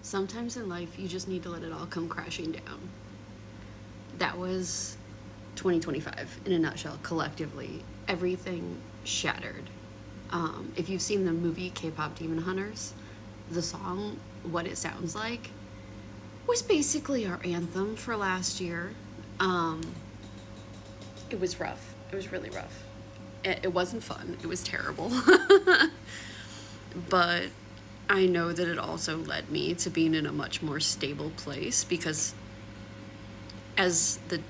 Sometimes in life, you just need to let it all come crashing down. That was 2025 in a nutshell, collectively. Everything shattered. If you've seen the movie K-Pop Demon Hunters, the song What It Sounds Like was basically our anthem for last year. It was rough. It was really rough. It wasn't fun. It was terrible. But I know that it also led me to being in a much more stable place, because as the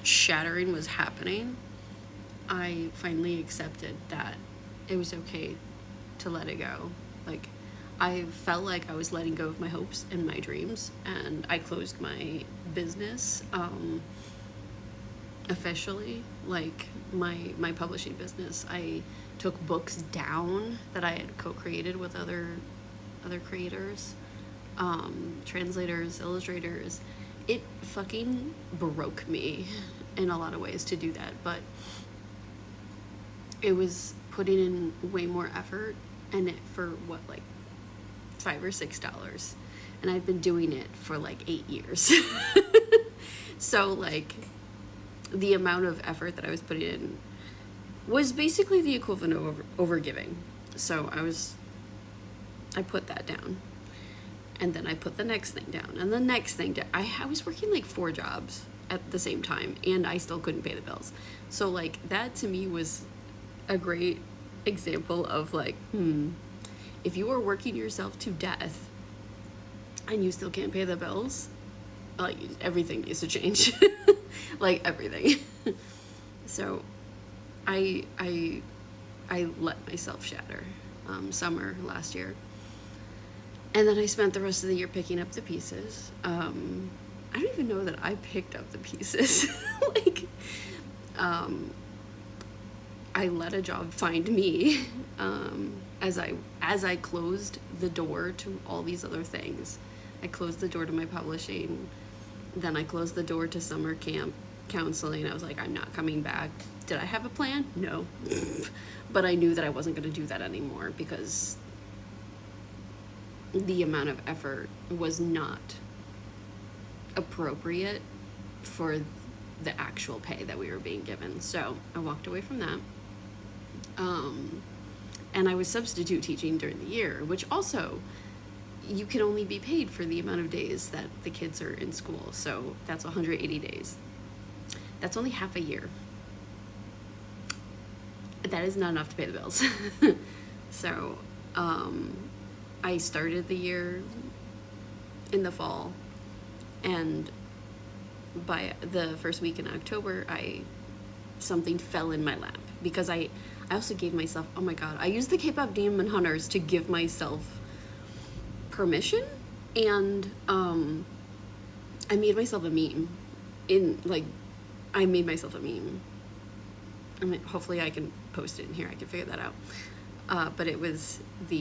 shattering was happening, I finally accepted that it was okay to let it go. Like, I felt like I was letting go of my hopes and my dreams, and I closed my business officially, like my publishing business. I took books down that I had co-created with other creators, translators, illustrators. It fucking broke me in a lot of ways to do that, but it was putting in way more effort, and it for what, like $5 or $6, and I've been doing it for like 8 years. So like the amount of effort that I was putting in was basically the equivalent of overgiving. So I put that down, and then I put the next thing down, and the next thing down. I was working like 4 jobs at the same time, and I still couldn't pay the bills. So like that to me was a great example of like, if you are working yourself to death and you still can't pay the bills, like everything needs to change. Like everything. So I let myself shatter summer last year, and then I spent the rest of the year picking up the pieces. I don't even know that I picked up the pieces. Like I let a job find me as I closed the door to all these other things. I closed the door to my publishing, then I closed the door to summer camp counseling. I was like, I'm not coming back. Did I have a plan? No. But I knew that I wasn't going to do that anymore, because the amount of effort was not appropriate for the actual pay that we were being given. So I walked away from that. And I was substitute teaching during the year, which also, you can only be paid for the amount of days that the kids are in school. So that's 180 days. That's only half a year. That is not enough to pay the bills. So I started the year in the fall, and by the first week in October, something fell in my lap, because I also gave myself, oh my god, I used the K-Pop Demon Hunters to give myself permission, and I made myself a meme. I made myself a meme. I mean, hopefully I can post it in here. I can figure that out. But it was let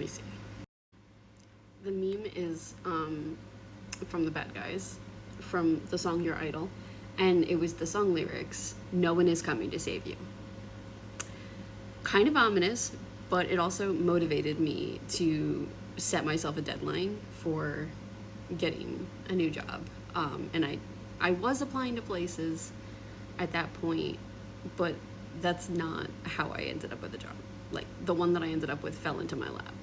me see. The meme is from the Bad Guys, from the song Your Idol, and it was the song lyrics, "No one is coming to save you." Kind of ominous, but it also motivated me to set myself a deadline for getting a new job. And I was applying to places at that point, but that's not how I ended up with a job. Like, the one that I ended up with fell into my lap.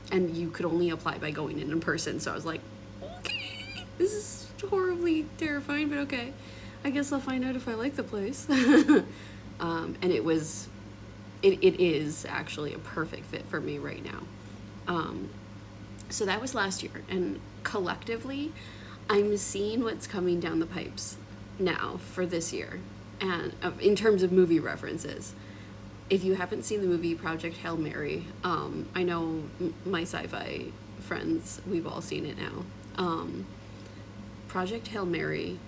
And you could only apply by going in person, so I was like, okay, this is horribly terrifying, but okay. I guess I'll find out if I like the place. And it is actually a perfect fit for me right now. So that was last year, and collectively, I'm seeing what's coming down the pipes now for this year, and in terms of movie references. If you haven't seen the movie Project Hail Mary, I know my sci-fi friends, we've all seen it now. Project Hail Mary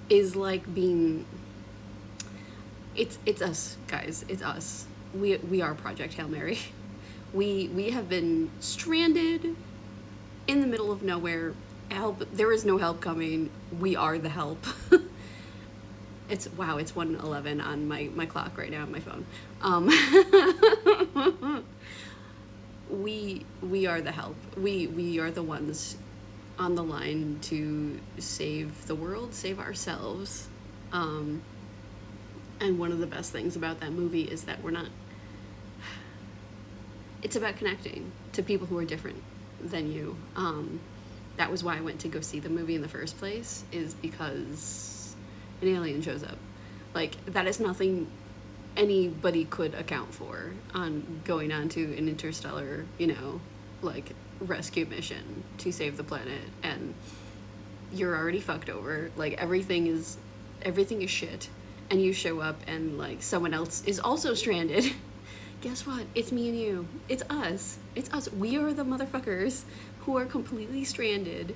is like being, it's us, guys, it's us. We are Project Hail Mary. We have been stranded in the middle of nowhere. Help, there is no help coming. We are the help. It's 1:11 on my clock right now on my phone. we are the help. We are the ones on the line to save the world, save ourselves. And one of the best things about that movie is that we're not, it's about connecting to people who are different than you. That was why I went to go see the movie in the first place, is because an alien shows up. Like, that is nothing anybody could account for on going on to an interstellar, like, rescue mission to save the planet, and you're already fucked over. Like, everything is shit, and you show up and, like, someone else is also stranded. Guess what? It's me and you. It's us. We are the motherfuckers who are completely stranded,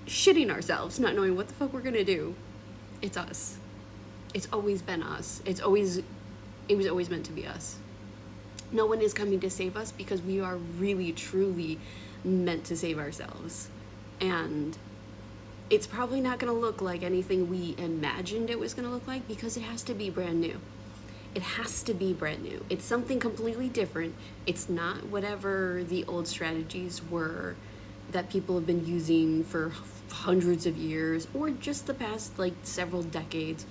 shitting ourselves, not knowing what the fuck we're gonna do. It's us. It's always been us. It was always meant to be us. No one is coming to save us, because we are really, truly meant to save ourselves. And it's probably not going to look like anything we imagined it was going to look like, because it has to be brand new. It has to be brand new. It's something completely different. It's not whatever the old strategies were that people have been using for hundreds of years, or just the past, like, several decades.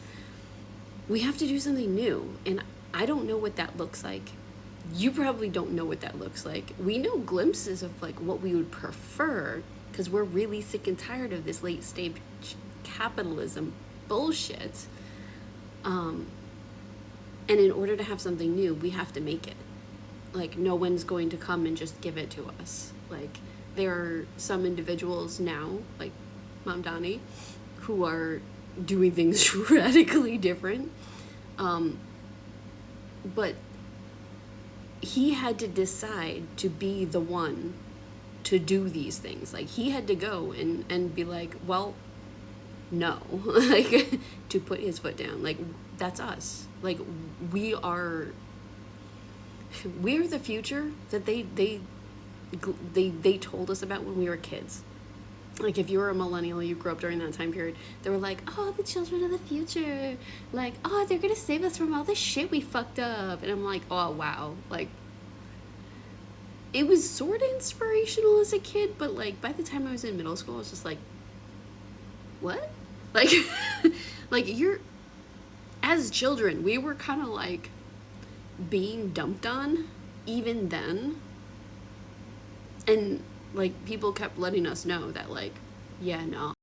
We have to do something new, and I don't know what that looks like. You probably don't know what that looks like. We know glimpses of, like, what we would prefer, because we're really sick and tired of this late stage capitalism bullshit. And in order to have something new, we have to make it. Like, no one's going to come and just give it to us. Like, there are some individuals now, like Mom Donnie, who are doing things radically different. But he had to decide to be the one to do these things. Like, he had to go and be like, well, no. Like, to put his foot down. Like, that's us. Like, we're the future that they told us about when we were kids. Like, if you were a millennial, you grew up during that time period, they were like, oh, the children of the future. Like, oh, they're gonna save us from all the shit we fucked up. And I'm like, oh, wow. Like, it was sort of inspirational as a kid, but, like, by the time I was in middle school, I was just like, what? Like, like, as children, we were kind of, like, being dumped on even then. And, like, people kept letting us know that, like, yeah, no,